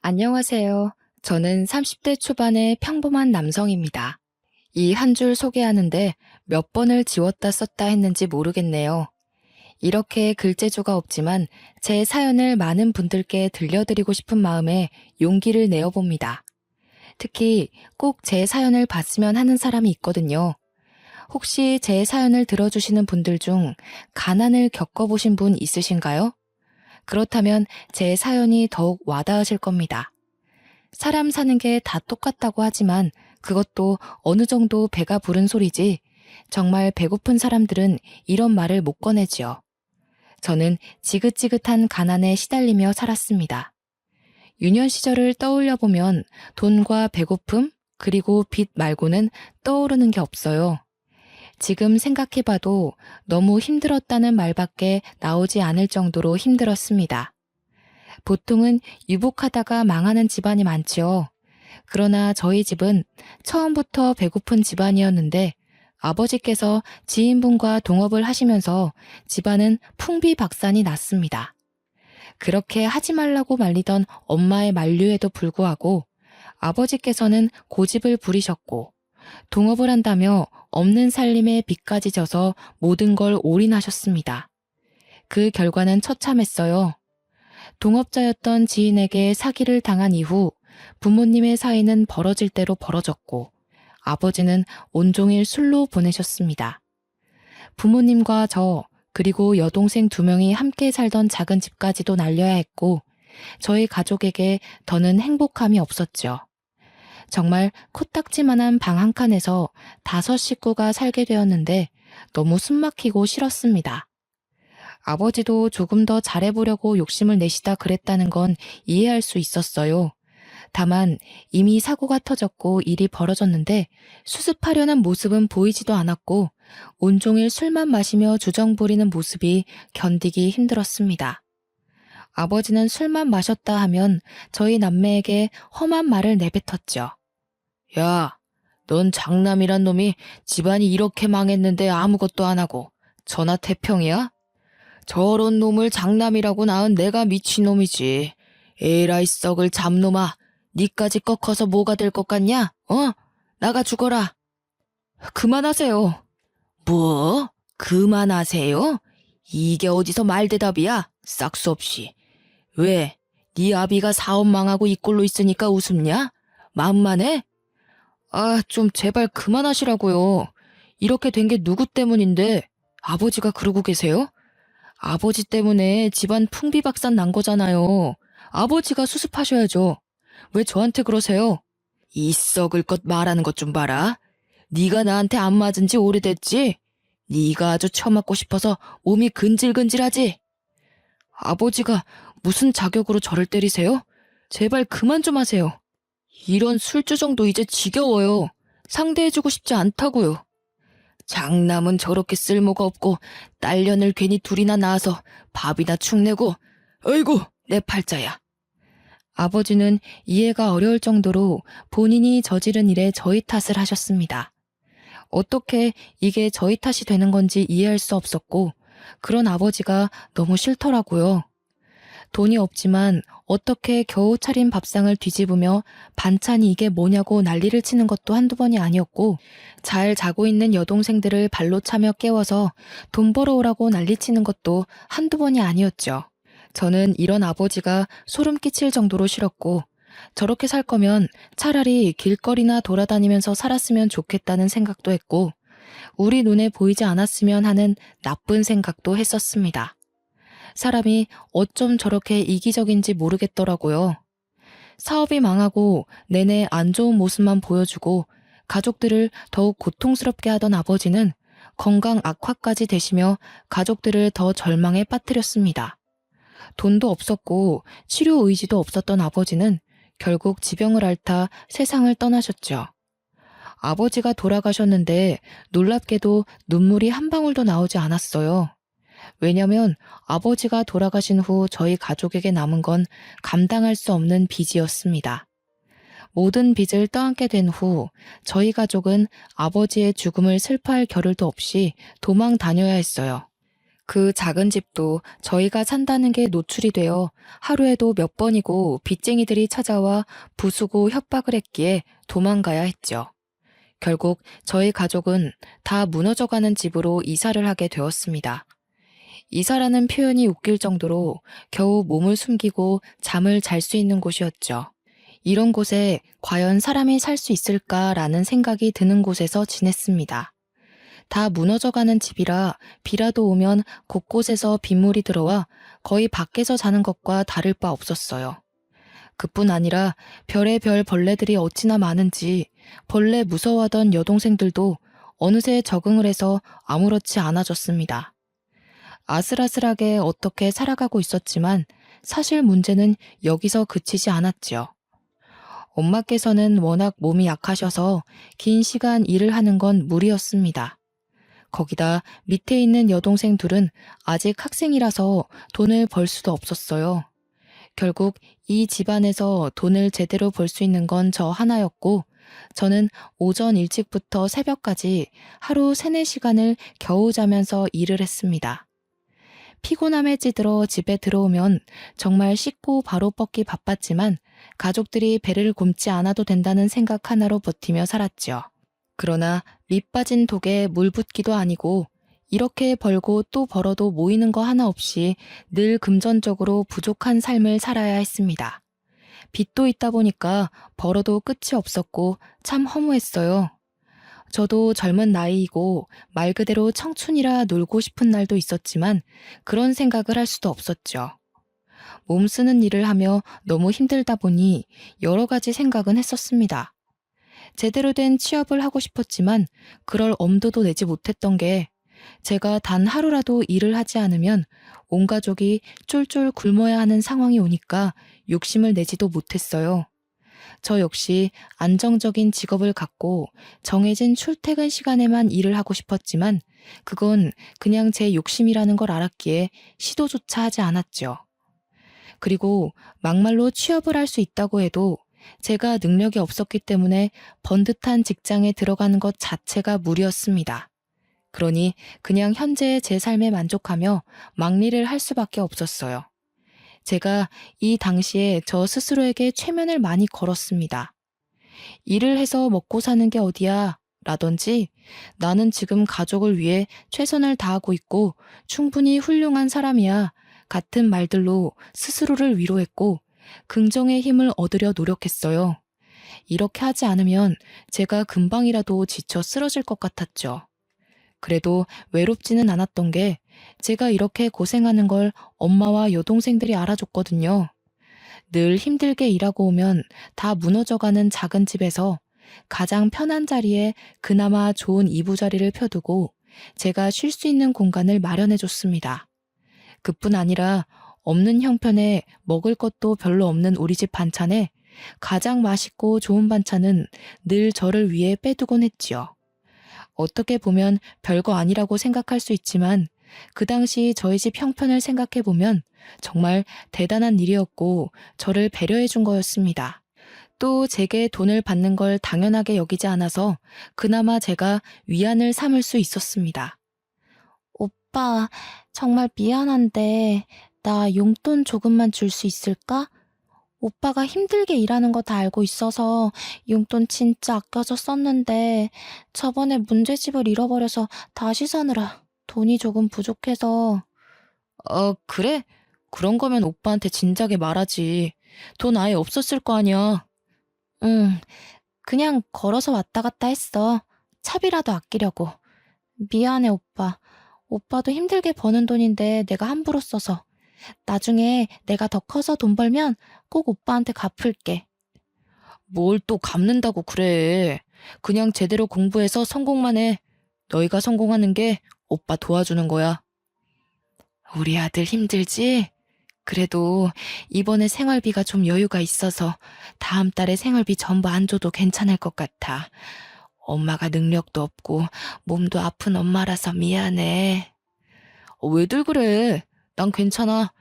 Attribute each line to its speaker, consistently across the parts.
Speaker 1: 안녕하세요. 저는 30대 초반의 평범한 남성입니다. 이 한 줄 소개하는데 몇 번을 지웠다 썼다 했는지 모르겠네요. 이렇게 글재주가 없지만 제 사연을 많은 분들께 들려드리고 싶은 마음에 용기를 내어봅니다. 특히 꼭 제 사연을 봤으면 하는 사람이 있거든요. 혹시 제 사연을 들어주시는 분들 중 가난을 겪어보신 분 있으신가요? 그렇다면 제 사연이 더욱 와닿으실 겁니다. 사람 사는 게 다 똑같다고 하지만 그것도 어느 정도 배가 부른 소리지 정말 배고픈 사람들은 이런 말을 못 꺼내지요. 저는 지긋지긋한 가난에 시달리며 살았습니다. 유년 시절을 떠올려 보면 돈과 배고픔 그리고 빚 말고는 떠오르는 게 없어요. 지금 생각해봐도 너무 힘들었다는 말밖에 나오지 않을 정도로 힘들었습니다. 보통은 유복하다가 망하는 집안이 많지요. 그러나 저희 집은 처음부터 배고픈 집안이었는데 아버지께서 지인분과 동업을 하시면서 집안은 풍비박산이 났습니다. 그렇게 하지 말라고 말리던 엄마의 만류에도 불구하고 아버지께서는 고집을 부리셨고 동업을 한다며 없는 살림에 빚까지 져서 모든 걸 올인하셨습니다. 그 결과는 처참했어요. 동업자였던 지인에게 사기를 당한 이후 부모님의 사이는 벌어질 대로 벌어졌고 아버지는 온종일 술로 보내셨습니다. 부모님과 저 그리고 여동생 2명이 함께 살던 작은 집까지도 날려야 했고 저희 가족에게 더는 행복함이 없었죠. 정말 코딱지만한 방 한 칸에서 5 식구가 살게 되었는데 너무 숨막히고 싫었습니다. 아버지도 조금 더 잘해보려고 욕심을 내시다 그랬다는 건 이해할 수 있었어요. 다만 이미 사고가 터졌고 일이 벌어졌는데 수습하려는 모습은 보이지도 않았고 온종일 술만 마시며 주정 부리는 모습이 견디기 힘들었습니다. 아버지는 술만 마셨다 하면 저희 남매에게 험한 말을 내뱉었죠. 야, 넌 장남이란 놈이 집안이 이렇게 망했는데 아무것도 안 하고 전하태평이야? 저런 놈을 장남이라고 낳은 내가 미친놈이지. 에라이 썩을 잡놈아. 니까지 꺾어서 뭐가 될 것 같냐? 나가 죽어라. 그만하세요. 뭐? 그만하세요? 이게 어디서 말대답이야? 싹수 없이. 왜? 네 아비가 사업 망하고 이 꼴로 있으니까 웃음냐? 만만해? 좀 제발 그만하시라고요. 이렇게 된 게 누구 때문인데 아버지가 그러고 계세요? 아버지 때문에 집안 풍비박산 난 거잖아요. 아버지가 수습하셔야죠. 왜 저한테 그러세요? 이 썩을 것 말하는 것 좀 봐라. 네가 나한테 안 맞은 지 오래됐지? 네가 아주 처맞고 싶어서 몸이 근질근질하지? 아버지가 무슨 자격으로 저를 때리세요? 제발 그만 좀 하세요. 이런 술주정도 이제 지겨워요. 상대해주고 싶지 않다고요. 장남은 저렇게 쓸모가 없고 딸년을 괜히 둘이나 낳아서 밥이나 축내고 어이구 내 팔자야. 아버지는 이해가 어려울 정도로 본인이 저지른 일에 저희 탓을 하셨습니다. 어떻게 이게 저희 탓이 되는 건지 이해할 수 없었고 그런 아버지가 너무 싫더라고요. 돈이 없지만 어떻게 겨우 차린 밥상을 뒤집으며 반찬이 이게 뭐냐고 난리를 치는 것도 한두 번이 아니었고 잘 자고 있는 여동생들을 발로 차며 깨워서 돈 벌어오라고 난리치는 것도 한두 번이 아니었죠. 저는 이런 아버지가 소름 끼칠 정도로 싫었고 저렇게 살 거면 차라리 길거리나 돌아다니면서 살았으면 좋겠다는 생각도 했고 우리 눈에 보이지 않았으면 하는 나쁜 생각도 했었습니다. 사람이 어쩜 저렇게 이기적인지 모르겠더라고요. 사업이 망하고 내내 안 좋은 모습만 보여주고 가족들을 더욱 고통스럽게 하던 아버지는 건강 악화까지 되시며 가족들을 더 절망에 빠뜨렸습니다. 돈도 없었고 치료 의지도 없었던 아버지는 결국 지병을 앓다 세상을 떠나셨죠. 아버지가 돌아가셨는데 놀랍게도 눈물이 한 방울도 나오지 않았어요. 왜냐면 아버지가 돌아가신 후 저희 가족에게 남은 건 감당할 수 없는 빚이었습니다. 모든 빚을 떠안게 된 후 저희 가족은 아버지의 죽음을 슬퍼할 겨를도 없이 도망 다녀야 했어요. 그 작은 집도 저희가 산다는 게 노출이 되어 하루에도 몇 번이고 빚쟁이들이 찾아와 부수고 협박을 했기에 도망가야 했죠. 결국 저희 가족은 다 무너져가는 집으로 이사를 하게 되었습니다. 이사라는 표현이 웃길 정도로 겨우 몸을 숨기고 잠을 잘 수 있는 곳이었죠. 이런 곳에 과연 사람이 살 수 있을까라는 생각이 드는 곳에서 지냈습니다. 다 무너져가는 집이라 비라도 오면 곳곳에서 빗물이 들어와 거의 밖에서 자는 것과 다를 바 없었어요. 그뿐 아니라 별의별 벌레들이 어찌나 많은지 벌레 무서워하던 여동생들도 어느새 적응을 해서 아무렇지 않아졌습니다. 아슬아슬하게 어떻게 살아가고 있었지만 사실 문제는 여기서 그치지 않았지요. 엄마께서는 워낙 몸이 약하셔서 긴 시간 일을 하는 건 무리였습니다. 거기다 밑에 있는 여동생 둘은 아직 학생이라서 돈을 벌 수도 없었어요. 결국 이 집안에서 돈을 제대로 벌 수 있는 건 저 하나였고, 저는 오전 일찍부터 새벽까지 하루 3, 4시간을 겨우 자면서 일을 했습니다. 피곤함에 찌들어 집에 들어오면 정말 씻고 바로 뻗기 바빴지만 가족들이 배를 굼지 않아도 된다는 생각 하나로 버티며 살았죠. 그러나 밑 빠진 독에 물 붓기도 아니고 이렇게 벌고 또 벌어도 모이는 거 하나 없이 늘 금전적으로 부족한 삶을 살아야 했습니다. 빚도 있다 보니까 벌어도 끝이 없었고 참 허무했어요. 저도 젊은 나이이고 말 그대로 청춘이라 놀고 싶은 날도 있었지만 그런 생각을 할 수도 없었죠. 몸 쓰는 일을 하며 너무 힘들다 보니 여러 가지 생각은 했었습니다. 제대로 된 취업을 하고 싶었지만 그럴 엄두도 내지 못했던 게 제가 단 하루라도 일을 하지 않으면 온 가족이 쫄쫄 굶어야 하는 상황이 오니까 욕심을 내지도 못했어요. 저 역시 안정적인 직업을 갖고 정해진 출퇴근 시간에만 일을 하고 싶었지만 그건 그냥 제 욕심이라는 걸 알았기에 시도조차 하지 않았죠. 그리고 막말로 취업을 할 수 있다고 해도 제가 능력이 없었기 때문에 번듯한 직장에 들어가는 것 자체가 무리였습니다. 그러니 그냥 현재의 제 삶에 만족하며 막일을 할 수밖에 없었어요. 제가 이 당시에 저 스스로에게 최면을 많이 걸었습니다. 일을 해서 먹고 사는 게 어디야? 라든지 나는 지금 가족을 위해 최선을 다하고 있고 충분히 훌륭한 사람이야. 같은 말들로 스스로를 위로했고 긍정의 힘을 얻으려 노력했어요. 이렇게 하지 않으면 제가 금방이라도 지쳐 쓰러질 것 같았죠. 그래도 외롭지는 않았던 게 제가 이렇게 고생하는 걸 엄마와 여동생들이 알아줬거든요. 늘 힘들게 일하고 오면 다 무너져가는 작은 집에서 가장 편한 자리에 그나마 좋은 이부자리를 펴두고 제가 쉴 수 있는 공간을 마련해 줬습니다. 그뿐 아니라 없는 형편에 먹을 것도 별로 없는 우리 집 반찬에 가장 맛있고 좋은 반찬은 늘 저를 위해 빼두곤 했지요. 어떻게 보면 별거 아니라고 생각할 수 있지만 그 당시 저희 집 형편을 생각해 보면 정말 대단한 일이었고 저를 배려해 준 거였습니다. 또 제게 돈을 받는 걸 당연하게 여기지 않아서 그나마 제가 위안을 삼을 수 있었습니다. 오빠, 정말 미안한데 나 용돈 조금만 줄 수 있을까? 오빠가 힘들게 일하는 거 다 알고 있어서 용돈 진짜 아껴서 썼는데 저번에 문제집을 잃어버려서 다시 사느라 돈이 조금 부족해서. 그래? 그런 거면 오빠한테 진작에 말하지. 돈 아예 없었을 거 아니야. 응, 그냥 걸어서 왔다 갔다 했어. 차비라도 아끼려고. 미안해, 오빠. 오빠도 힘들게 버는 돈인데 내가 함부로 써서. 나중에 내가 더 커서 돈 벌면 꼭 오빠한테 갚을게. 뭘 또 갚는다고 그래. 그냥 제대로 공부해서 성공만 해. 너희가 성공하는 게 오빠 도와주는 거야. 우리 아들 힘들지? 그래도 이번에 생활비가 좀 여유가 있어서 다음 달에 생활비 전부 안 줘도 괜찮을 것 같아. 엄마가 능력도 없고 몸도 아픈 엄마라서 미안해. 왜들 그래? 난 괜찮아.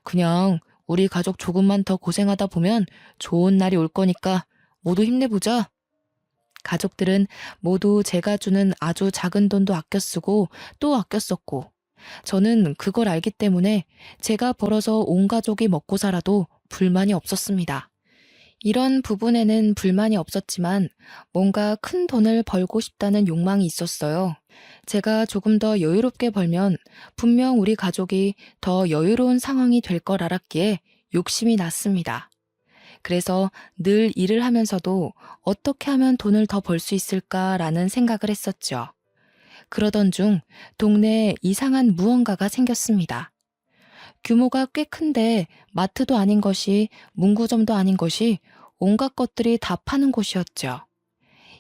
Speaker 1: 그냥 우리 가족 조금만 더 고생하다 보면 좋은 날이 올 거니까 모두 힘내보자. 가족들은 모두 제가 주는 아주 작은 돈도 아껴 쓰고 또 아껴 썼고 저는 그걸 알기 때문에 제가 벌어서 온 가족이 먹고 살아도 불만이 없었습니다. 이런 부분에는 불만이 없었지만 뭔가 큰 돈을 벌고 싶다는 욕망이 있었어요. 제가 조금 더 여유롭게 벌면 분명 우리 가족이 더 여유로운 상황이 될 걸 알았기에 욕심이 났습니다. 그래서 늘 일을 하면서도 어떻게 하면 돈을 더 벌 수 있을까라는 생각을 했었죠. 그러던 중 동네에 이상한 무언가가 생겼습니다. 규모가 꽤 큰데 마트도 아닌 것이 문구점도 아닌 것이 온갖 것들이 다 파는 곳이었죠.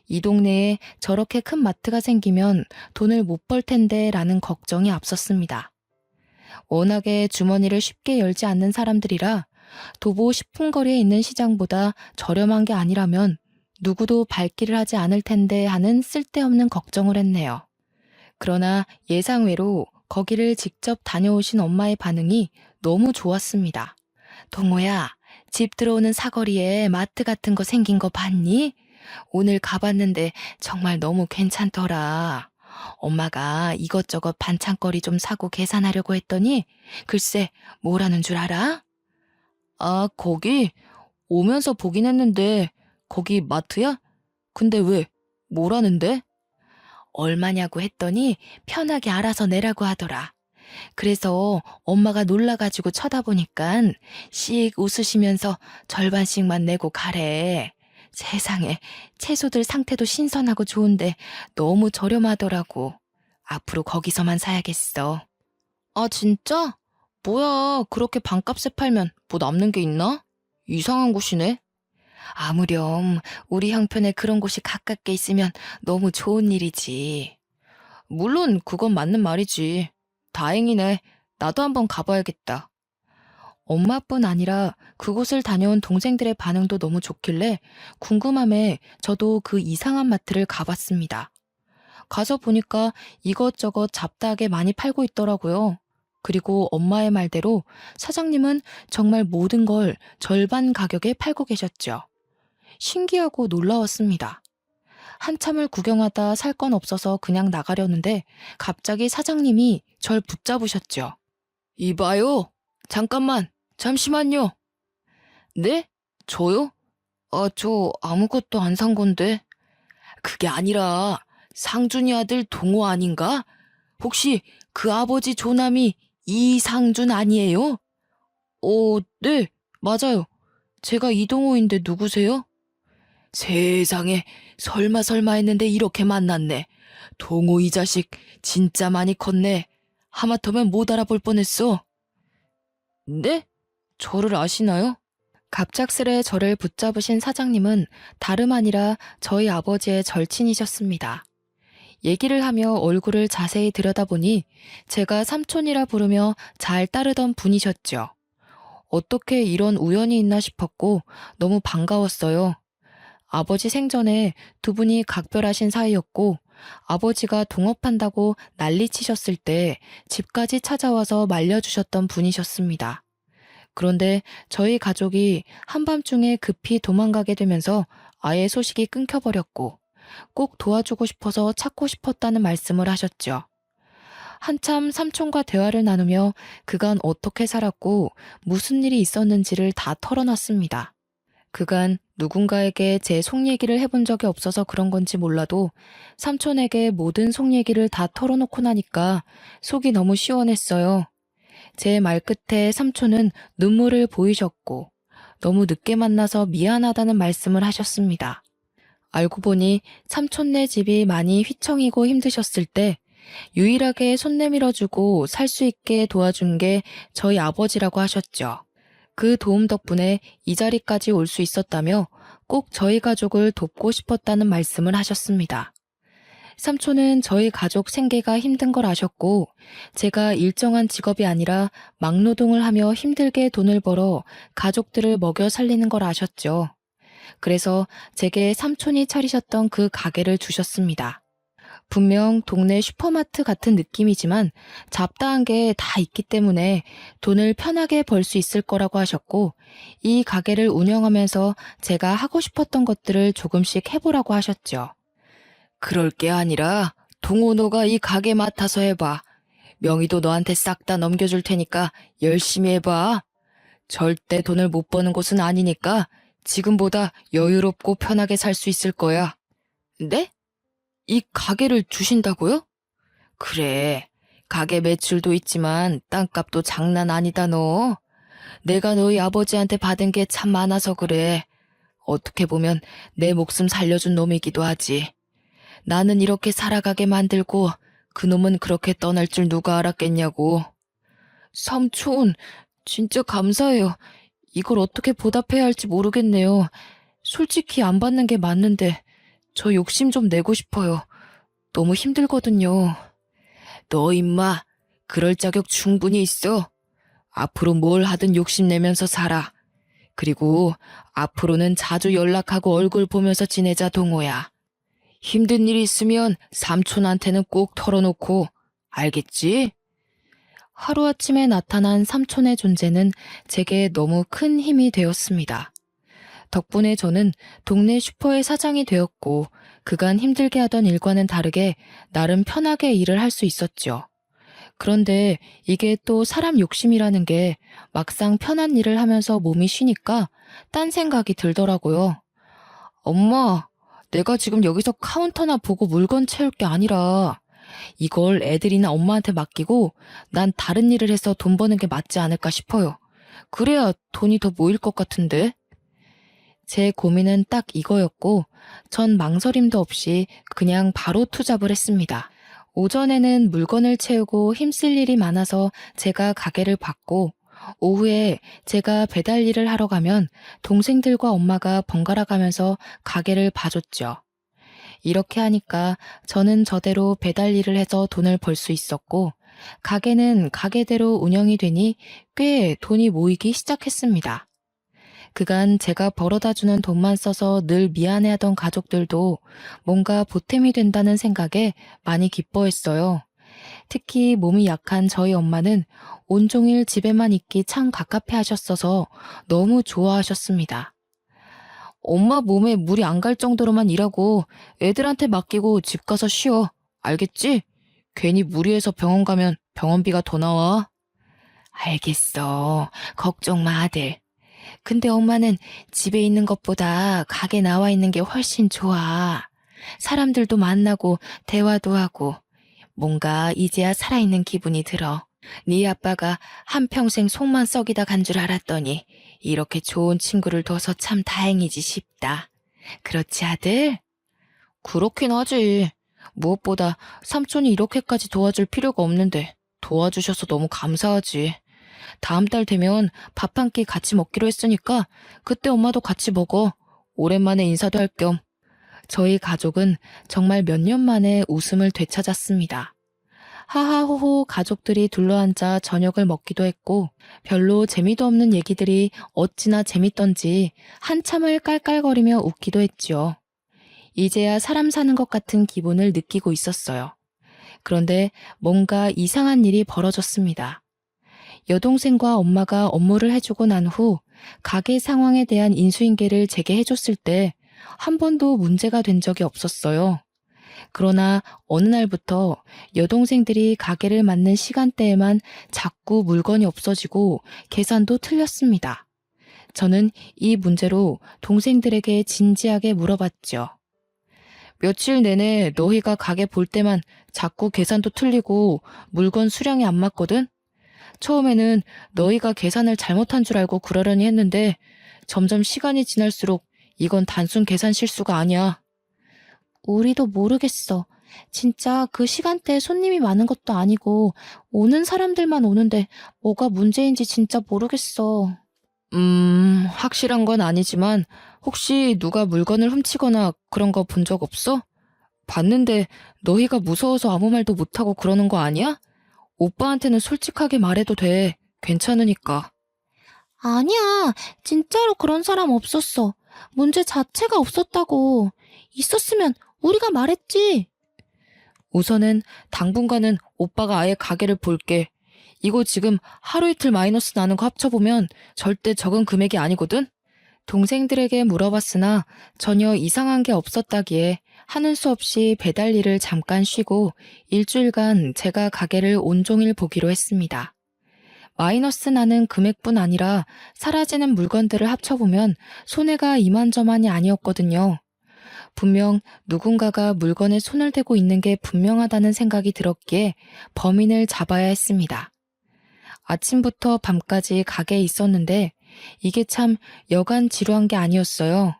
Speaker 1: 이 동네에 저렇게 큰 마트가 생기면 돈을 못 벌 텐데 라는 걱정이 앞섰습니다. 워낙에 주머니를 쉽게 열지 않는 사람들이라 도보 10분 거리에 있는 시장보다 저렴한 게 아니라면 누구도 발길을 하지 않을 텐데 하는 쓸데없는 걱정을 했네요. 그러나 예상외로 거기를 직접 다녀오신 엄마의 반응이 너무 좋았습니다. 동호야, 집 들어오는 사거리에 마트 같은 거 생긴 거 봤니? 오늘 가봤는데 정말 너무 괜찮더라. 엄마가 이것저것 반찬거리 좀 사고 계산하려고 했더니 글쎄 뭐라는 줄 알아? 아, 거기? 오면서 보긴 했는데 거기 마트야? 근데 왜? 뭐라는데? 얼마냐고 했더니 편하게 알아서 내라고 하더라. 그래서 엄마가 놀라가지고 쳐다보니깐 씩 웃으시면서 절반씩만 내고 가래. 세상에, 채소들 상태도 신선하고 좋은데 너무 저렴하더라고. 앞으로 거기서만 사야겠어. 아, 진짜? 뭐야, 그렇게 반값에 팔면 뭐 남는 게 있나? 이상한 곳이네. 아무렴, 우리 형편에 그런 곳이 가깝게 있으면 너무 좋은 일이지. 물론 그건 맞는 말이지. 다행이네. 나도 한번 가봐야겠다. 엄마뿐 아니라 그곳을 다녀온 동생들의 반응도 너무 좋길래 궁금함에 저도 그 이상한 마트를 가봤습니다. 가서 보니까 이것저것 잡다하게 많이 팔고 있더라고요. 그리고 엄마의 말대로 사장님은 정말 모든 걸 절반 가격에 팔고 계셨죠. 신기하고 놀라웠습니다. 한참을 구경하다 살 건 없어서 그냥 나가려는데 갑자기 사장님이 절 붙잡으셨죠. 이봐요. 잠깐만. 잠시만요. 네? 저요? 아, 저 아무것도 안 산 건데. 그게 아니라 상준이 아들 동호 아닌가? 혹시 그 아버지 조남이 이상준 아니에요? 네, 맞아요. 제가 이동호인데 누구세요? 세상에, 설마 했는데 이렇게 만났네. 동호 이 자식 진짜 많이 컸네. 하마터면 못 알아볼 뻔했어. 네? 저를 아시나요? 갑작스레 저를 붙잡으신 사장님은 다름 아니라 저희 아버지의 절친이셨습니다. 얘기를 하며 얼굴을 자세히 들여다보니 제가 삼촌이라 부르며 잘 따르던 분이셨죠. 어떻게 이런 우연이 있나 싶었고 너무 반가웠어요. 아버지 생전에 두 분이 각별하신 사이였고 아버지가 동업한다고 난리치셨을 때 집까지 찾아와서 말려주셨던 분이셨습니다. 그런데 저희 가족이 한밤중에 급히 도망가게 되면서 아예 소식이 끊겨버렸고 꼭 도와주고 싶어서 찾고 싶었다는 말씀을 하셨죠. 한참 삼촌과 대화를 나누며 그간 어떻게 살았고 무슨 일이 있었는지를 다 털어놨습니다. 그간 누군가에게 제 속 얘기를 해본 적이 없어서 그런 건지 몰라도 삼촌에게 모든 속 얘기를 다 털어놓고 나니까 속이 너무 시원했어요. 제 말끝에 삼촌은 눈물을 보이셨고 너무 늦게 만나서 미안하다는 말씀을 하셨습니다. 알고 보니 삼촌네 집이 많이 휘청이고 힘드셨을 때 유일하게 손 내밀어주고 살 수 있게 도와준 게 저희 아버지라고 하셨죠. 그 도움 덕분에 이 자리까지 올 수 있었다며 꼭 저희 가족을 돕고 싶었다는 말씀을 하셨습니다. 삼촌은 저희 가족 생계가 힘든 걸 아셨고 제가 일정한 직업이 아니라 막노동을 하며 힘들게 돈을 벌어 가족들을 먹여 살리는 걸 아셨죠. 그래서 제게 삼촌이 차리셨던 그 가게를 주셨습니다. 분명 동네 슈퍼마트 같은 느낌이지만 잡다한 게 다 있기 때문에 돈을 편하게 벌 수 있을 거라고 하셨고 이 가게를 운영하면서 제가 하고 싶었던 것들을 조금씩 해보라고 하셨죠. 그럴 게 아니라 동호 너가 이 가게 맡아서 해봐. 명의도 너한테 싹 다 넘겨줄 테니까 열심히 해봐. 절대 돈을 못 버는 곳은 아니니까 지금보다 여유롭고 편하게 살 수 있을 거야. 네? 이 가게를 주신다고요? 그래. 가게 매출도 있지만 땅값도 장난 아니다 너. 내가 너희 아버지한테 받은 게 참 많아서 그래. 어떻게 보면 내 목숨 살려준 놈이기도 하지. 나는 이렇게 살아가게 만들고 그놈은 그렇게 떠날 줄 누가 알았겠냐고. 삼촌, 진짜 감사해요. 이걸 어떻게 보답해야 할지 모르겠네요. 솔직히 안 받는 게 맞는데 저 욕심 좀 내고 싶어요. 너무 힘들거든요. 너 임마, 그럴 자격 충분히 있어. 앞으로 뭘 하든 욕심내면서 살아. 그리고 앞으로는 자주 연락하고 얼굴 보면서 지내자 동호야. 힘든 일 있으면 삼촌한테는 꼭 털어놓고, 알겠지? 하루아침에 나타난 삼촌의 존재는 제게 너무 큰 힘이 되었습니다. 덕분에 저는 동네 슈퍼의 사장이 되었고, 그간 힘들게 하던 일과는 다르게 나름 편하게 일을 할 수 있었죠. 그런데 이게 또 사람 욕심이라는 게 막상 편한 일을 하면서 몸이 쉬니까 딴 생각이 들더라고요. 엄마, 내가 지금 여기서 카운터나 보고 물건 채울 게 아니라 이걸 애들이나 엄마한테 맡기고 난 다른 일을 해서 돈 버는 게 맞지 않을까 싶어요. 그래야 돈이 더 모일 것 같은데. 제 고민은 딱 이거였고 전 망설임도 없이 그냥 바로 투잡을 했습니다. 오전에는 물건을 채우고 힘쓸 일이 많아서 제가 가게를 봤고 오후에 제가 배달 일을 하러 가면 동생들과 엄마가 번갈아 가면서 가게를 봐줬죠. 이렇게 하니까 저는 저대로 배달 일을 해서 돈을 벌 수 있었고 가게는 가게대로 운영이 되니 꽤 돈이 모이기 시작했습니다. 그간 제가 벌어다 주는 돈만 써서 늘 미안해하던 가족들도 뭔가 보탬이 된다는 생각에 많이 기뻐했어요. 특히 몸이 약한 저희 엄마는 온종일 집에만 있기 참 갑갑해 하셨어서 너무 좋아하셨습니다. 엄마 몸에 물이 안 갈 정도로만 일하고 애들한테 맡기고 집 가서 쉬어. 알겠지? 괜히 무리해서 병원 가면 병원비가 더 나와. 알겠어. 걱정 마, 아들. 근데 엄마는 집에 있는 것보다 가게 나와 있는 게 훨씬 좋아. 사람들도 만나고 대화도 하고 뭔가 이제야 살아있는 기분이 들어. 네 아빠가 한평생 속만 썩이다 간 줄 알았더니 이렇게 좋은 친구를 둬서 참 다행이지 싶다. 그렇지 아들? 그렇긴 하지. 무엇보다 삼촌이 이렇게까지 도와줄 필요가 없는데 도와주셔서 너무 감사하지. 다음 달 되면 밥 한 끼 같이 먹기로 했으니까 그때 엄마도 같이 먹어. 오랜만에 인사도 할 겸. 저희 가족은 정말 몇 년 만에 웃음을 되찾았습니다. 하하호호 가족들이 둘러앉아 저녁을 먹기도 했고 별로 재미도 없는 얘기들이 어찌나 재밌던지 한참을 깔깔거리며 웃기도 했죠. 이제야 사람 사는 것 같은 기분을 느끼고 있었어요. 그런데 뭔가 이상한 일이 벌어졌습니다. 여동생과 엄마가 업무를 해주고 난 후 가게 상황에 대한 인수인계를 제게 해줬을 때 한 번도 문제가 된 적이 없었어요. 그러나 어느 날부터 여동생들이 가게를 맡는 시간대에만 자꾸 물건이 없어지고 계산도 틀렸습니다. 저는 이 문제로 동생들에게 진지하게 물어봤죠. 며칠 내내 너희가 가게 볼 때만 자꾸 계산도 틀리고 물건 수량이 안 맞거든? 처음에는 너희가 계산을 잘못한 줄 알고 그러려니 했는데 점점 시간이 지날수록 이건 단순 계산 실수가 아니야. 우리도 모르겠어. 진짜 그 시간대에 손님이 많은 것도 아니고 오는 사람들만 오는데 뭐가 문제인지 진짜 모르겠어. 확실한 건 아니지만 혹시 누가 물건을 훔치거나 그런 거 본 적 없어? 봤는데 너희가 무서워서 아무 말도 못하고 그러는 거 아니야? 오빠한테는 솔직하게 말해도 돼. 괜찮으니까. 아니야. 진짜로 그런 사람 없었어. 문제 자체가 없었다고. 있었으면 우리가 말했지. 우선은 당분간은 오빠가 아예 가게를 볼게. 이거 지금 하루 이틀 마이너스 나는 거 합쳐보면 절대 적은 금액이 아니거든? 동생들에게 물어봤으나 전혀 이상한 게 없었다기에 하는 수 없이 배달 일을 잠깐 쉬고 일주일간 제가 가게를 온종일 보기로 했습니다. 마이너스 나는 금액뿐 아니라 사라지는 물건들을 합쳐보면 손해가 이만저만이 아니었거든요. 분명 누군가가 물건에 손을 대고 있는 게 분명하다는 생각이 들었기에 범인을 잡아야 했습니다. 아침부터 밤까지 가게에 있었는데 이게 참 여간 지루한 게 아니었어요.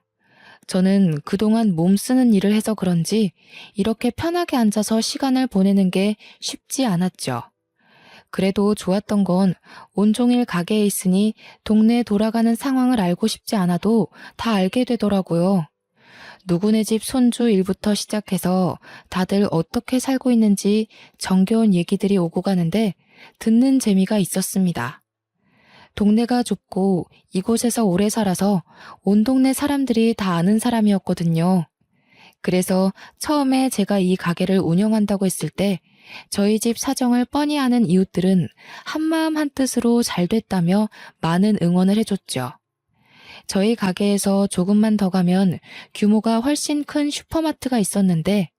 Speaker 1: 저는 그동안 몸 쓰는 일을 해서 그런지 이렇게 편하게 앉아서 시간을 보내는 게 쉽지 않았죠. 그래도 좋았던 건 온종일 가게에 있으니 동네에 돌아가는 상황을 알고 싶지 않아도 다 알게 되더라고요. 누구네 집 손주 일부터 시작해서 다들 어떻게 살고 있는지 정겨운 얘기들이 오고 가는데 듣는 재미가 있었습니다. 동네가 좁고 이곳에서 오래 살아서 온 동네 사람들이 다 아는 사람이었거든요. 그래서 처음에 제가 이 가게를 운영한다고 했을 때 저희 집 사정을 뻔히 아는 이웃들은 한마음 한뜻으로 잘 됐다며 많은 응원을 해줬죠. 저희 가게에서 조금만 더 가면 규모가 훨씬 큰 슈퍼마트가 있었는데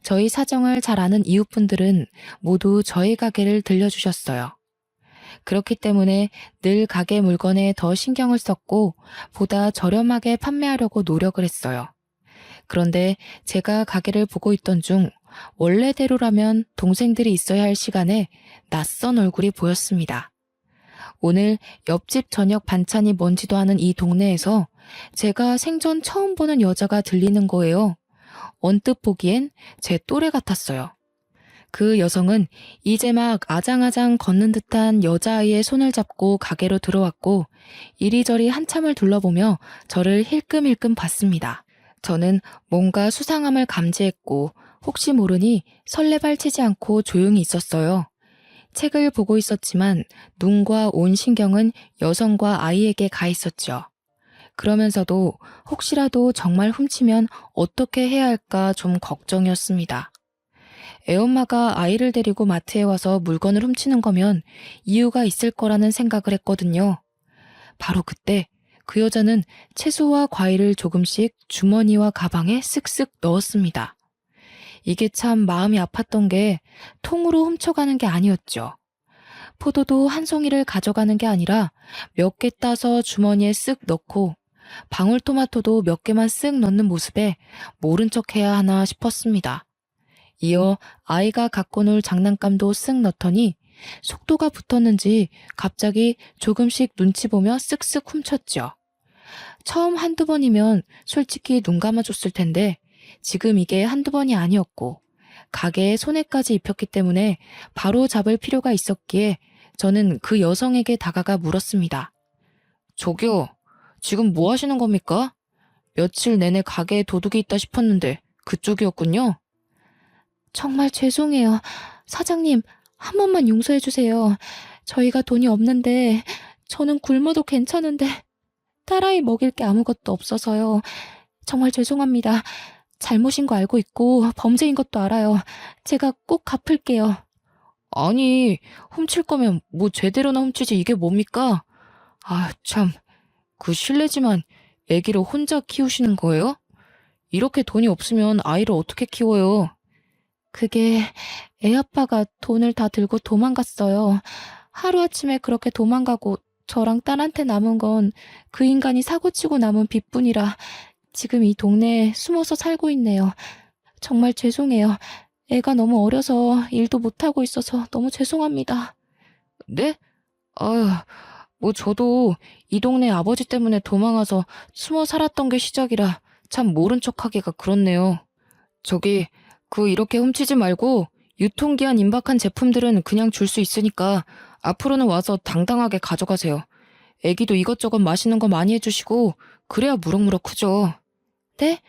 Speaker 1: 저희 사정을 잘 아는 이웃분들은 모두 저희 가게를 들려주셨어요. 그렇기 때문에 늘 가게 물건에 더 신경을 썼고 보다 저렴하게 판매하려고 노력을 했어요. 그런데 제가 가게를 보고 있던 중 원래대로라면 동생들이 있어야 할 시간에 낯선 얼굴이 보였습니다. 오늘 옆집 저녁 반찬이 뭔지도 아는 이 동네에서 제가 생전 처음 보는 여자가 들리는 거예요. 언뜻 보기엔 제 또래 같았어요. 그 여성은 이제 막 아장아장 걷는 듯한 여자아이의 손을 잡고 가게로 들어왔고 이리저리 한참을 둘러보며 저를 힐끔힐끔 봤습니다. 저는 뭔가 수상함을 감지했고 혹시 모르니 설레발치지 않고 조용히 있었어요. 책을 보고 있었지만 눈과 온 신경은 여성과 아이에게 가 있었죠. 그러면서도 혹시라도 정말 훔치면 어떻게 해야 할까 좀 걱정이었습니다. 애엄마가 아이를 데리고 마트에 와서 물건을 훔치는 거면 이유가 있을 거라는 생각을 했거든요. 바로 그때 그 여자는 채소와 과일을 조금씩 주머니와 가방에 쓱쓱 넣었습니다. 이게 참 마음이 아팠던 게 통으로 훔쳐가는 게 아니었죠. 포도도 한 송이를 가져가는 게 아니라 몇 개 따서 주머니에 쓱 넣고 방울토마토도 몇 개만 쓱 넣는 모습에 모른 척 해야 하나 싶었습니다. 이어 아이가 갖고 놀 장난감도 쓱 넣더니 속도가 붙었는지 갑자기 조금씩 눈치 보며 쓱쓱 훔쳤죠. 처음 한두 번이면 솔직히 눈 감아줬을 텐데 지금 이게 한두 번이 아니었고 가게에 손해까지 입혔기 때문에 바로 잡을 필요가 있었기에 저는 그 여성에게 다가가 물었습니다. 저기요, 지금 뭐 하시는 겁니까? 며칠 내내 가게에 도둑이 있다 싶었는데 그쪽이었군요. 정말 죄송해요. 사장님, 한 번만 용서해 주세요. 저희가 돈이 없는데 저는 굶어도 괜찮은데 딸아이 먹일 게 아무것도 없어서요. 정말 죄송합니다. 잘못인 거 알고 있고 범죄인 것도 알아요. 제가 꼭 갚을게요. 아니, 훔칠 거면 뭐 제대로나 훔치지 이게 뭡니까? 아, 참, 그 실례지만 애기를 혼자 키우시는 거예요? 이렇게 돈이 없으면 아이를 어떻게 키워요? 그게 애 아빠가 돈을 다 들고 도망갔어요. 하루아침에 그렇게 도망가고 저랑 딸한테 남은 건 그 인간이 사고치고 남은 빚뿐이라 지금 이 동네에 숨어서 살고 있네요. 정말 죄송해요. 애가 너무 어려서 일도 못하고 있어서 너무 죄송합니다. 네? 아유, 뭐 저도 이 동네 아버지 때문에 도망와서 숨어 살았던 게 시작이라 참 모른 척하기가 그렇네요. 저기, 이렇게 훔치지 말고 유통기한 임박한 제품들은 그냥 줄 수 있으니까 앞으로는 와서 당당하게 가져가세요. 애기도 이것저것 맛있는 거 많이 해주시고 그래야 무럭무럭 크죠. 네?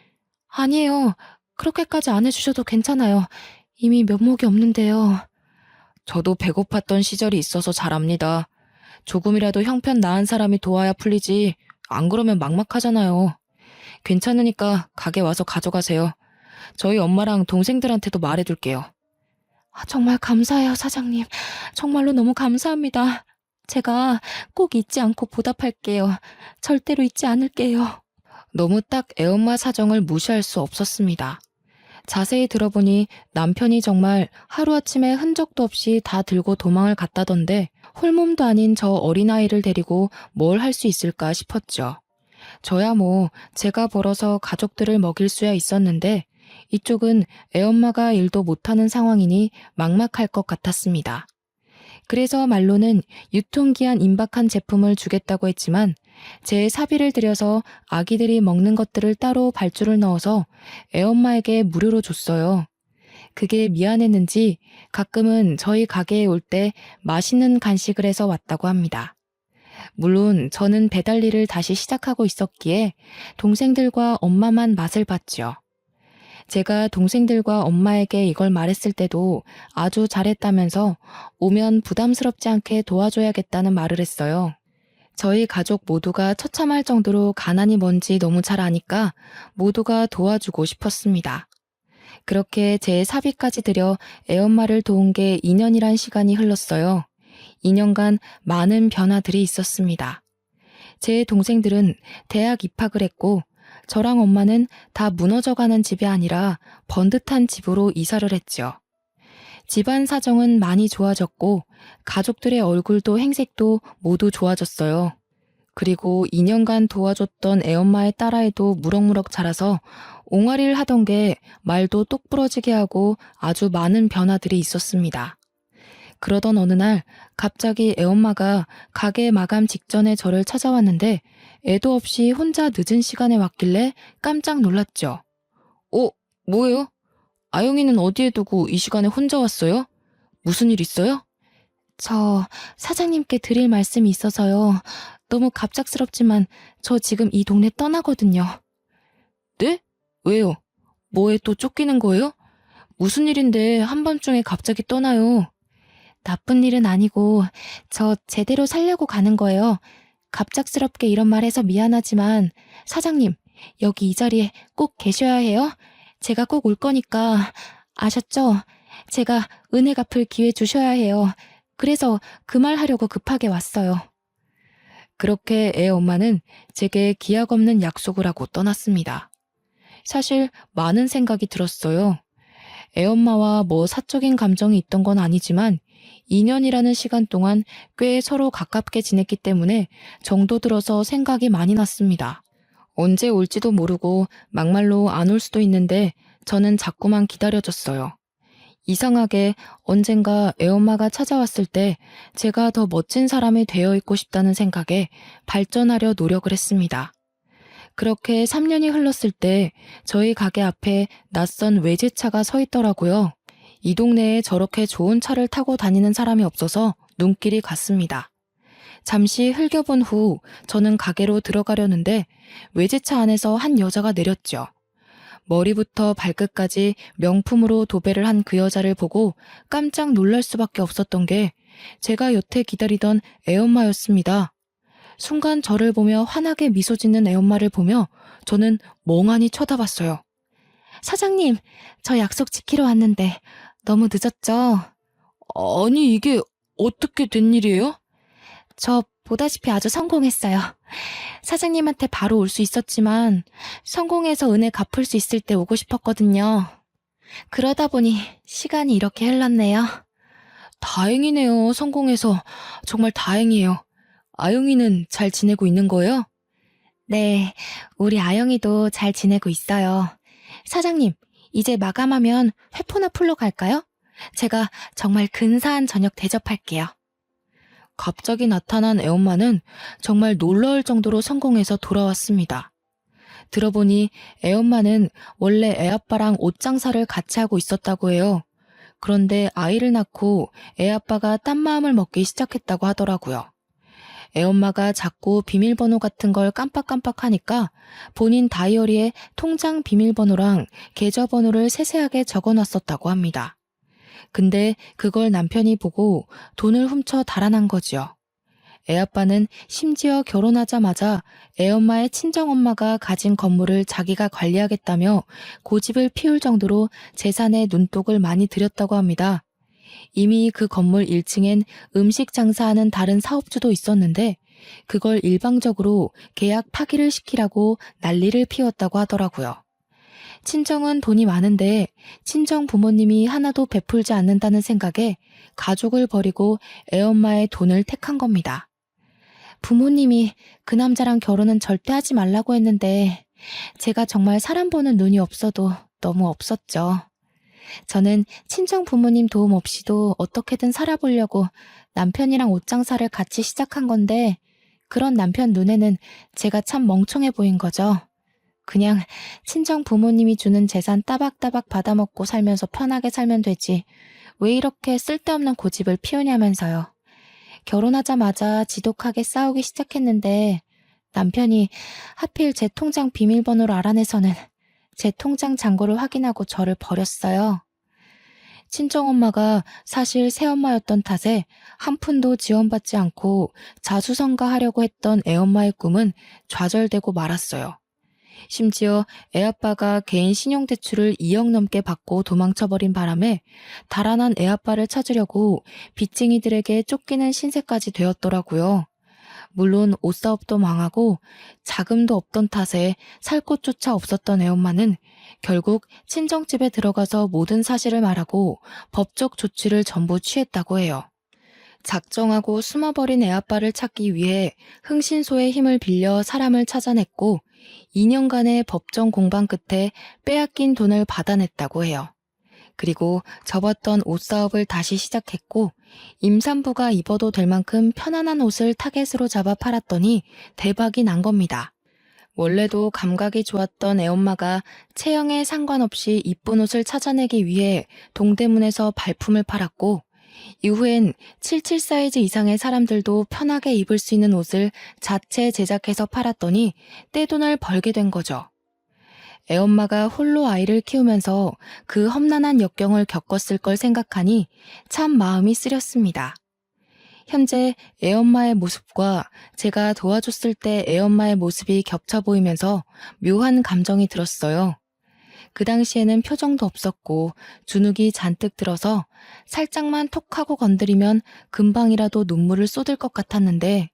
Speaker 1: 아니에요. 그렇게까지 안 해주셔도 괜찮아요. 이미 면목이 없는데요. 저도 배고팠던 시절이 있어서 잘 압니다. 조금이라도 형편 나은 사람이 도와야 풀리지 안 그러면 막막하잖아요. 괜찮으니까 가게 와서 가져가세요. 저희 엄마랑 동생들한테도 말해둘게요. 정말 감사해요, 사장님. 정말로 너무 감사합니다. 제가 꼭 잊지 않고 보답할게요. 절대로 잊지 않을게요. 너무 딱 애엄마 사정을 무시할 수 없었습니다. 자세히 들어보니 남편이 정말 하루아침에 흔적도 없이 다 들고 도망을 갔다던데 홀몸도 아닌 저 어린아이를 데리고 뭘 할 수 있을까 싶었죠. 저야 뭐 제가 벌어서 가족들을 먹일 수야 있었는데 이쪽은 애엄마가 일도 못하는 상황이니 막막할 것 같았습니다. 그래서 말로는 유통기한 임박한 제품을 주겠다고 했지만 제 사비를 들여서 아기들이 먹는 것들을 따로 발주를 넣어서 애엄마에게 무료로 줬어요. 그게 미안했는지 가끔은 저희 가게에 올 때 맛있는 간식을 해서 왔다고 합니다. 물론 저는 배달 일을 다시 시작하고 있었기에 동생들과 엄마만 맛을 봤죠. 제가 동생들과 엄마에게 이걸 말했을 때도 아주 잘했다면서 오면 부담스럽지 않게 도와줘야겠다는 말을 했어요. 저희 가족 모두가 처참할 정도로 가난이 뭔지 너무 잘 아니까 모두가 도와주고 싶었습니다. 그렇게 제 사비까지 들여 애엄마를 도운 게 2년이란 시간이 흘렀어요. 2년간 많은 변화들이 있었습니다. 제 동생들은 대학 입학을 했고 저랑 엄마는 다 무너져가는 집이 아니라 번듯한 집으로 이사를 했죠. 집안 사정은 많이 좋아졌고 가족들의 얼굴도 행색도 모두 좋아졌어요. 그리고 2년간 도와줬던 애엄마의 딸아이도 무럭무럭 자라서 옹알이를 하던 게 말도 똑부러지게 하고 아주 많은 변화들이 있었습니다. 그러던 어느 날 갑자기 애엄마가 가게 마감 직전에 저를 찾아왔는데 애도 없이 혼자 늦은 시간에 왔길래 깜짝 놀랐죠. 뭐예요? 아영이는 어디에 두고 이 시간에 혼자 왔어요? 무슨 일 있어요? 저 사장님께 드릴 말씀이 있어서요. 너무 갑작스럽지만 저 지금 이 동네 떠나거든요. 네? 왜요? 뭐에 또 쫓기는 거예요? 무슨 일인데 한밤중에 갑자기 떠나요? 나쁜 일은 아니고 저 제대로 살려고 가는 거예요. 갑작스럽게 이런 말 해서 미안하지만 사장님, 여기 이 자리에 꼭 계셔야 해요. 제가 꼭 올 거니까 아셨죠? 제가 은혜 갚을 기회 주셔야 해요. 그래서 그 말 하려고 급하게 왔어요. 그렇게 애 엄마는 제게 기약 없는 약속을 하고 떠났습니다. 사실 많은 생각이 들었어요. 애 엄마와 뭐 사적인 감정이 있던 건 아니지만 2년이라는 시간 동안 꽤 서로 가깝게 지냈기 때문에 정도 들어서 생각이 많이 났습니다. 언제 올지도 모르고 막말로 안 올 수도 있는데 저는 자꾸만 기다려졌어요. 이상하게 언젠가 애엄마가 찾아왔을 때 제가 더 멋진 사람이 되어 있고 싶다는 생각에 발전하려 노력을 했습니다. 그렇게 3년이 흘렀을 때 저희 가게 앞에 낯선 외제차가 서 있더라고요. 이 동네에 저렇게 좋은 차를 타고 다니는 사람이 없어서 눈길이 갔습니다. 잠시 흘겨본 후 저는 가게로 들어가려는데 외제차 안에서 한 여자가 내렸죠. 머리부터 발끝까지 명품으로 도배를 한 그 여자를 보고 깜짝 놀랄 수밖에 없었던 게 제가 여태 기다리던 애엄마였습니다. 순간 저를 보며 환하게 미소 짓는 애엄마를 보며 저는 멍하니 쳐다봤어요. 사장님, 저 약속 지키러 왔는데 너무 늦었죠? 아니, 이게 어떻게 된 일이에요? 저 보다시피 아주 성공했어요. 사장님한테 바로 올 수 있었지만 성공해서 은혜 갚을 수 있을 때 오고 싶었거든요. 그러다 보니 시간이 이렇게 흘렀네요. 다행이네요. 성공해서. 정말 다행이에요. 아영이는 잘 지내고 있는 거예요? 네, 우리 아영이도 잘 지내고 있어요. 사장님, 이제 마감하면 회포나 풀러 갈까요? 제가 정말 근사한 저녁 대접할게요. 갑자기 나타난 애엄마는 정말 놀라울 정도로 성공해서 돌아왔습니다. 들어보니 애엄마는 원래 애아빠랑 옷 장사를 같이 하고 있었다고 해요. 그런데 아이를 낳고 애아빠가 딴 마음을 먹기 시작했다고 하더라고요. 애엄마가 자꾸 비밀번호 같은 걸 깜빡깜빡하니까 본인 다이어리에 통장 비밀번호랑 계좌번호를 세세하게 적어놨었다고 합니다. 근데 그걸 남편이 보고 돈을 훔쳐 달아난 거지요. 애아빠는 심지어 결혼하자마자 애엄마의 친정엄마가 가진 건물을 자기가 관리하겠다며 고집을 피울 정도로 재산에 눈독을 많이 들였다고 합니다. 이미 그 건물 1층엔 음식 장사하는 다른 사업주도 있었는데 그걸 일방적으로 계약 파기를 시키라고 난리를 피웠다고 하더라고요. 친정은 돈이 많은데 친정 부모님이 하나도 베풀지 않는다는 생각에 가족을 버리고 애엄마의 돈을 택한 겁니다. 부모님이 그 남자랑 결혼은 절대 하지 말라고 했는데 제가 정말 사람 보는 눈이 없어도 너무 없었죠. 저는 친정 부모님 도움 없이도 어떻게든 살아보려고 남편이랑 옷 장사를 같이 시작한 건데 그런 남편 눈에는 제가 참 멍청해 보인 거죠. 그냥 친정 부모님이 주는 재산 따박따박 받아먹고 살면서 편하게 살면 되지. 왜 이렇게 쓸데없는 고집을 피우냐면서요. 결혼하자마자 지독하게 싸우기 시작했는데 남편이 하필 제 통장 비밀번호를 알아내서는 제 통장 잔고를 확인하고 저를 버렸어요. 친정엄마가 사실 새엄마였던 탓에 한 푼도 지원받지 않고 자수성가하려고 했던 애엄마의 꿈은 좌절되고 말았어요. 심지어 애아빠가 개인 신용대출을 2억 넘게 받고 도망쳐버린 바람에 달아난 애아빠를 찾으려고 빚쟁이들에게 쫓기는 신세까지 되었더라고요. 물론 옷사업도 망하고 자금도 없던 탓에 살 곳조차 없었던 애엄마는 결국 친정집에 들어가서 모든 사실을 말하고 법적 조치를 전부 취했다고 해요. 작정하고 숨어버린 애아빠를 찾기 위해 흥신소의 힘을 빌려 사람을 찾아냈고 2년간의 법정 공방 끝에 빼앗긴 돈을 받아냈다고 해요. 그리고 접었던 옷사업을 다시 시작했고 임산부가 입어도 될 만큼 편안한 옷을 타겟으로 잡아 팔았더니 대박이 난 겁니다. 원래도 감각이 좋았던 애엄마가 체형에 상관없이 이쁜 옷을 찾아내기 위해 동대문에서 발품을 팔았고 이후엔 77 사이즈 이상의 사람들도 편하게 입을 수 있는 옷을 자체 제작해서 팔았더니 떼돈을 벌게 된 거죠. 애엄마가 홀로 아이를 키우면서 그 험난한 역경을 겪었을 걸 생각하니 참 마음이 쓰렸습니다. 현재 애엄마의 모습과 제가 도와줬을 때 애엄마의 모습이 겹쳐 보이면서 묘한 감정이 들었어요. 그 당시에는 표정도 없었고 주눅이 잔뜩 들어서 살짝만 톡 하고 건드리면 금방이라도 눈물을 쏟을 것 같았는데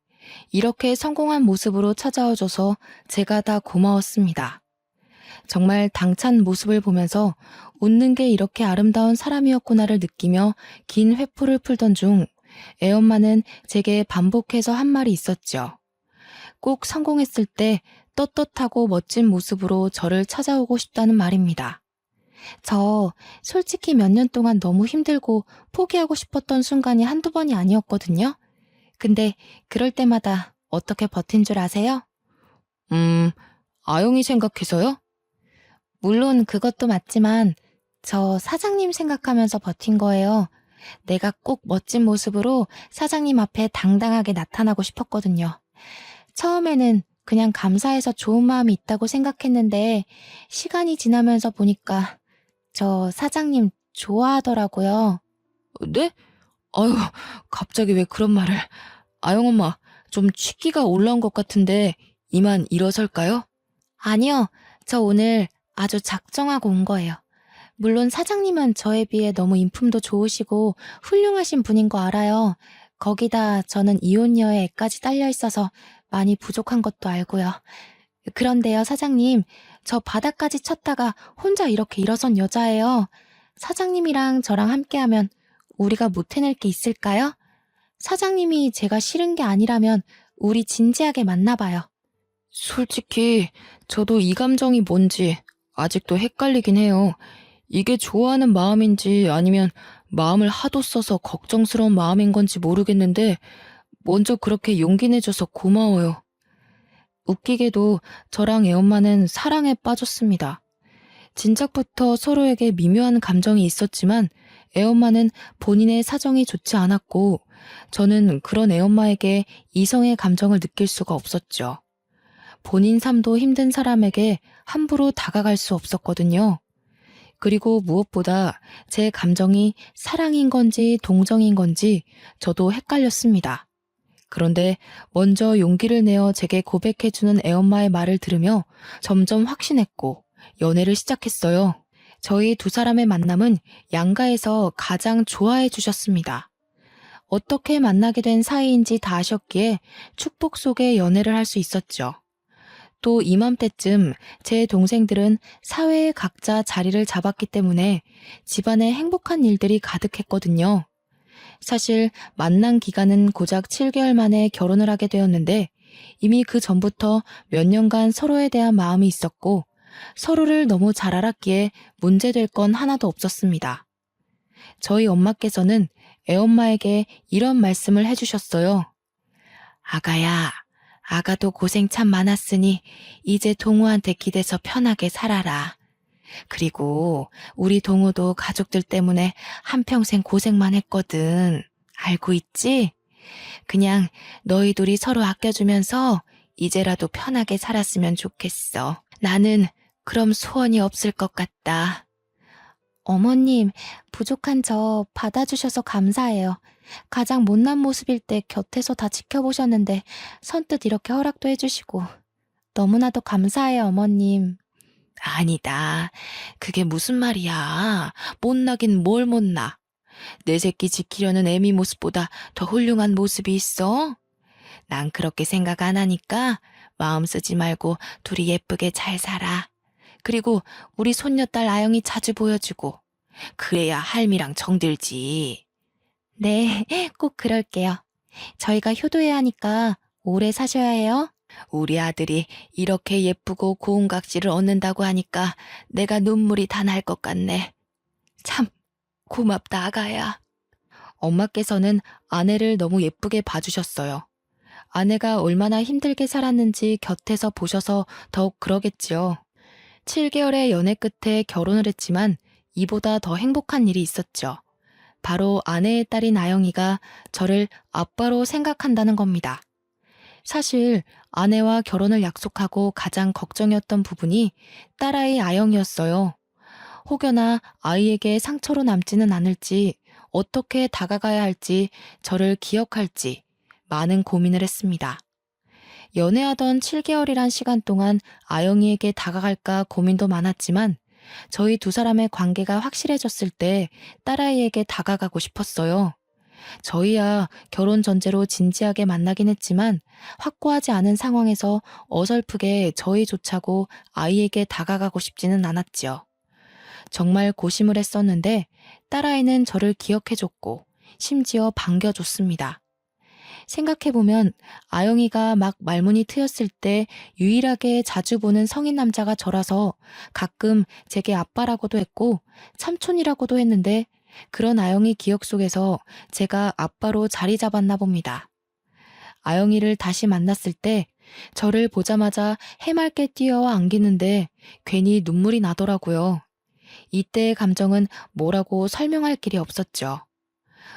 Speaker 1: 이렇게 성공한 모습으로 찾아와줘서 제가 다 고마웠습니다. 정말 당찬 모습을 보면서 웃는 게 이렇게 아름다운 사람이었구나를 느끼며 긴 회포를 풀던 중 애엄마는 제게 반복해서 한 말이 있었죠. 꼭 성공했을 때 떳떳하고 멋진 모습으로 저를 찾아오고 싶다는 말입니다. 저 솔직히 몇 년 동안 너무 힘들고 포기하고 싶었던 순간이 한두 번이 아니었거든요. 근데 그럴 때마다 어떻게 버틴 줄 아세요? 아영이 생각해서요? 물론 그것도 맞지만 저 사장님 생각하면서 버틴 거예요. 내가 꼭 멋진 모습으로 사장님 앞에 당당하게 나타나고 싶었거든요. 처음에는 그냥 감사해서 좋은 마음이 있다고 생각했는데 시간이 지나면서 보니까 저 사장님 좋아하더라고요. 네? 아유, 갑자기 왜 그런 말을. 아영 엄마, 좀 취기가 올라온 것 같은데 이만 일어설까요? 아니요, 저 오늘 아주 작정하고 온 거예요. 물론 사장님은 저에 비해 너무 인품도 좋으시고 훌륭하신 분인 거 알아요. 거기다 저는 이혼녀의 애까지 딸려 있어서 많이 부족한 것도 알고요. 그런데요, 사장님, 저 바닥까지 쳤다가 혼자 이렇게 일어선 여자예요. 사장님이랑 저랑 함께하면 우리가 못 해낼 게 있을까요? 사장님이 제가 싫은 게 아니라면 우리 진지하게 만나봐요. 솔직히 저도 이 감정이 뭔지 아직도 헷갈리긴 해요. 이게 좋아하는 마음인지 아니면 마음을 하도 써서 걱정스러운 마음인 건지 모르겠는데 먼저 그렇게 용기 내줘서 고마워요. 웃기게도 저랑 애엄마는 사랑에 빠졌습니다. 진작부터 서로에게 미묘한 감정이 있었지만 애엄마는 본인의 사정이 좋지 않았고 저는 그런 애엄마에게 이성의 감정을 느낄 수가 없었죠. 본인 삶도 힘든 사람에게 함부로 다가갈 수 없었거든요. 그리고 무엇보다 제 감정이 사랑인 건지 동정인 건지 저도 헷갈렸습니다. 그런데 먼저 용기를 내어 제게 고백해주는 애엄마의 말을 들으며 점점 확신했고 연애를 시작했어요. 저희 두 사람의 만남은 양가에서 가장 좋아해 주셨습니다. 어떻게 만나게 된 사이인지 다 아셨기에 축복 속에 연애를 할 수 있었죠. 또 이맘때쯤 제 동생들은 사회에 각자 자리를 잡았기 때문에 집안에 행복한 일들이 가득했거든요. 사실 만난 기간은 고작 7개월 만에 결혼을 하게 되었는데 이미 그 전부터 몇 년간 서로에 대한 마음이 있었고 서로를 너무 잘 알았기에 문제될 건 하나도 없었습니다. 저희 엄마께서는 애엄마에게 이런 말씀을 해주셨어요. 아가야, 아가도 고생 참 많았으니 이제 동우한테 기대서 편하게 살아라. 그리고 우리 동우도 가족들 때문에 한평생 고생만 했거든. 알고 있지? 그냥 너희 둘이 서로 아껴주면서 이제라도 편하게 살았으면 좋겠어. 나는 그럼 소원이 없을 것 같다. 어머님, 부족한 저 받아주셔서 감사해요. 가장 못난 모습일 때 곁에서 다 지켜보셨는데 선뜻 이렇게 허락도 해주시고 너무나도 감사해요, 어머님. 아니다. 그게 무슨 말이야. 못나긴 뭘 못나. 내 새끼 지키려는 애미 모습보다 더 훌륭한 모습이 있어? 난 그렇게 생각 안 하니까 마음 쓰지 말고 둘이 예쁘게 잘 살아. 그리고 우리 손녀딸 아영이 자주 보여주고. 그래야 할미랑 정들지. 네, 꼭 그럴게요. 저희가 효도해야 하니까 오래 사셔야 해요. 우리 아들이 이렇게 예쁘고 고운 각질을 얻는다고 하니까 내가 눈물이 다 날 것 같네. 참 고맙다, 아가야. 엄마께서는 아내를 너무 예쁘게 봐주셨어요. 아내가 얼마나 힘들게 살았는지 곁에서 보셔서 더욱 그러겠지요. 7개월의 연애 끝에 결혼을 했지만 이보다 더 행복한 일이 있었죠. 바로 아내의 딸인 아영이가 저를 아빠로 생각한다는 겁니다. 사실 아내와 결혼을 약속하고 가장 걱정이었던 부분이 딸아이 아영이었어요. 혹여나 아이에게 상처로 남지는 않을지, 어떻게 다가가야 할지, 저를 기억할지 많은 고민을 했습니다. 연애하던 7개월이란 시간 동안 아영이에게 다가갈까 고민도 많았지만 저희 두 사람의 관계가 확실해졌을 때 딸아이에게 다가가고 싶었어요. 저희야 결혼 전제로 진지하게 만나긴 했지만 확고하지 않은 상황에서 어설프게 저희조차고 아이에게 다가가고 싶지는 않았지요. 정말 고심을 했었는데 딸아이는 저를 기억해줬고 심지어 반겨줬습니다. 생각해보면 아영이가 막 말문이 트였을 때 유일하게 자주 보는 성인 남자가 저라서 가끔 제게 아빠라고도 했고 삼촌이라고도 했는데 그런 아영이 기억 속에서 제가 아빠로 자리 잡았나 봅니다. 아영이를 다시 만났을 때 저를 보자마자 해맑게 뛰어와 안기는데 괜히 눈물이 나더라고요. 이때의 감정은 뭐라고 설명할 길이 없었죠.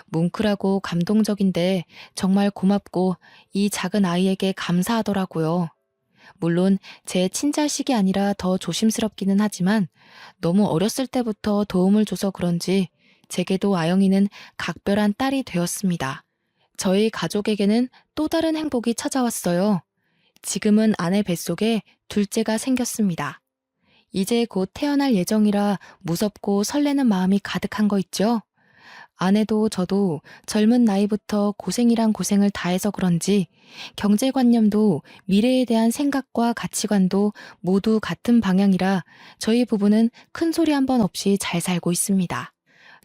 Speaker 1: 뭉클하고 감동적인데 정말 고맙고 이 작은 아이에게 감사하더라고요. 물론 제 친자식이 아니라 더 조심스럽기는 하지만 너무 어렸을 때부터 도움을 줘서 그런지 제게도 아영이는 각별한 딸이 되었습니다. 저희 가족에게는 또 다른 행복이 찾아왔어요. 지금은 아내 뱃속에 둘째가 생겼습니다. 이제 곧 태어날 예정이라 무섭고 설레는 마음이 가득한 거 있죠? 아내도 저도 젊은 나이부터 고생이란 고생을 다해서 그런지 경제관념도 미래에 대한 생각과 가치관도 모두 같은 방향이라 저희 부부는 큰 소리 한 번 없이 잘 살고 있습니다.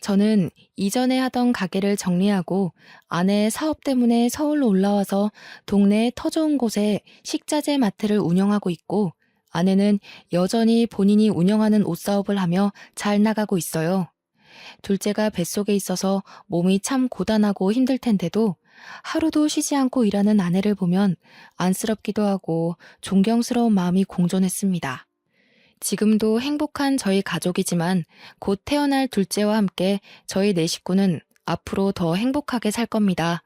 Speaker 1: 저는 이전에 하던 가게를 정리하고 아내의 사업 때문에 서울로 올라와서 동네에 터 좋은 곳에 식자재 마트를 운영하고 있고 아내는 여전히 본인이 운영하는 옷사업을 하며 잘 나가고 있어요. 둘째가 뱃속에 있어서 몸이 참 고단하고 힘들 텐데도 하루도 쉬지 않고 일하는 아내를 보면 안쓰럽기도 하고 존경스러운 마음이 공존했습니다. 지금도 행복한 저희 가족이지만 곧 태어날 둘째와 함께 저희 네 식구는 앞으로 더 행복하게 살 겁니다.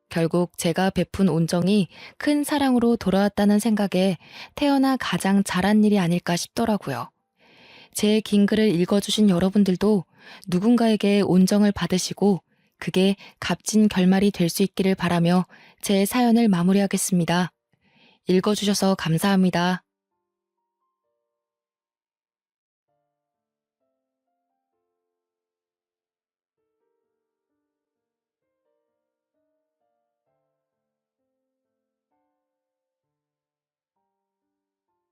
Speaker 1: 결국 제가 베푼 온정이 큰 사랑으로 돌아왔다는 생각에 태어나 가장 잘한 일이 아닐까 싶더라고요. 제 긴 글을 읽어주신 여러분들도 누군가에게 온정을 받으시고 그게 값진 결말이 될 수 있기를 바라며 제 사연을 마무리하겠습니다. 읽어주셔서 감사합니다.